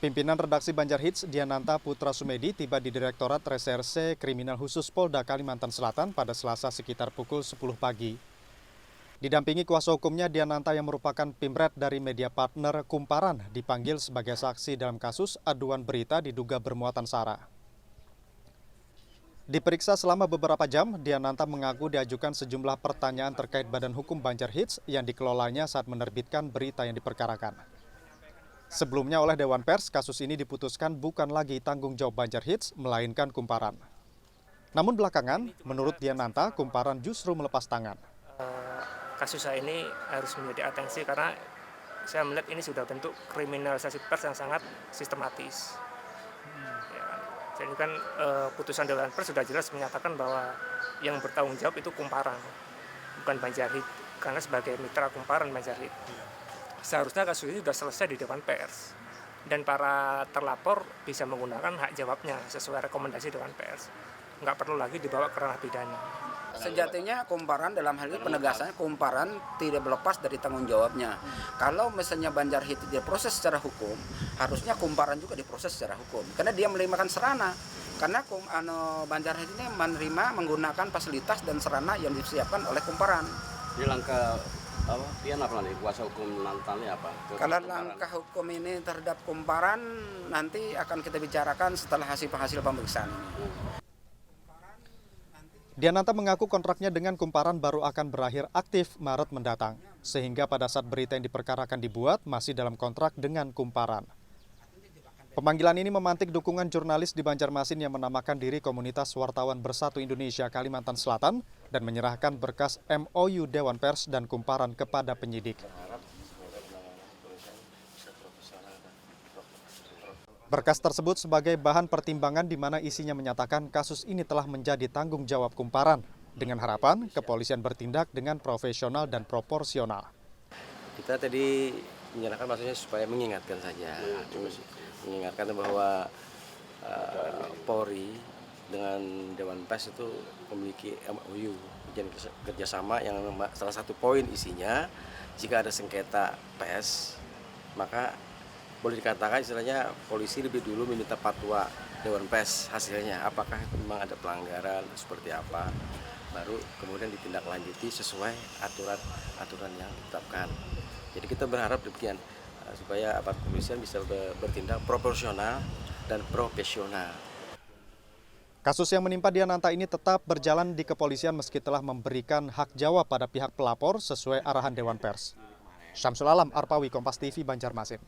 Pimpinan redaksi Banjar Hits, Diananta Putra Sumedi, tiba di Direktorat Reserse Kriminal Khusus Polda Kalimantan Selatan pada Selasa sekitar pukul 10 pagi. Didampingi kuasa hukumnya, Diananta yang merupakan pimret dari media partner Kumparan dipanggil sebagai saksi dalam kasus aduan berita diduga bermuatan sara. Diperiksa selama beberapa jam, Diananta mengaku diajukan sejumlah pertanyaan terkait Badan Hukum Banjar Hits yang dikelolanya saat menerbitkan berita yang diperkarakan. Sebelumnya oleh Dewan Pers, kasus ini diputuskan bukan lagi tanggung jawab Banjar Hits, melainkan Kumparan. Namun belakangan, menurut Diananta, Kumparan justru melepas tangan. Kasus saya ini harus menjadi atensi karena saya melihat ini sudah bentuk kriminalisasi pers yang sangat sistematis. Ya, jadi kan putusan Dewan Pers sudah jelas menyatakan bahwa yang bertanggung jawab itu Kumparan, bukan Banjar Hits, karena sebagai mitra Kumparan Banjar Hits. Seharusnya kasus ini sudah selesai di Dewan Pers dan para terlapor bisa menggunakan hak jawabnya sesuai rekomendasi Dewan Pers. Nggak perlu lagi dibawa ke ranah pidana. Sejatinya Kumparan dalam hal ini penegasannya Kumparan tidak melepas dari tanggung jawabnya. Kalau misalnya Banjar Hits diproses secara hukum, harusnya Kumparan juga diproses secara hukum. Karena dia menerima sarana. Karena Banjar Hits ini menerima menggunakan fasilitas dan sarana yang disiapkan oleh Kumparan. Jadi langkah dia apa nih kuasa hukum nantinya apa? Kalau langkah hukum ini terhadap Kumparan nanti akan kita bicarakan setelah hasil pemeriksaan ini. Diananta mengaku kontraknya dengan Kumparan baru akan berakhir aktif Maret mendatang, sehingga pada saat berita yang diperkarakan dibuat masih dalam kontrak dengan Kumparan. Pemanggilan ini memantik dukungan jurnalis di Banjarmasin yang menamakan diri Komunitas Wartawan Bersatu Indonesia Kalimantan Selatan dan menyerahkan berkas MOU Dewan Pers dan Kumparan kepada penyidik. Berkas tersebut sebagai bahan pertimbangan di mana isinya menyatakan kasus ini telah menjadi tanggung jawab Kumparan, dengan harapan kepolisian bertindak dengan profesional dan proporsional. Kita tadi menyerahkan maksudnya supaya mengingatkan saja, mengingatkan bahwa Polri dengan Dewan Pers itu memiliki MOU kerjasama yang salah satu poin isinya jika ada sengketa pers maka boleh dikatakan istilahnya polisi lebih dulu meminta fatwa Dewan Pers hasilnya apakah memang ada pelanggaran seperti apa baru kemudian ditindaklanjuti sesuai aturan yang ditetapkan. Jadi kita berharap demikian supaya aparat kepolisian bisa bertindak proporsional dan profesional. Kasus yang menimpa Diananta ini tetap berjalan di kepolisian meski telah memberikan hak jawab pada pihak pelapor sesuai arahan Dewan Pers. Syamsul Alam, Arpawi, Kompas TV, Banjarmasin.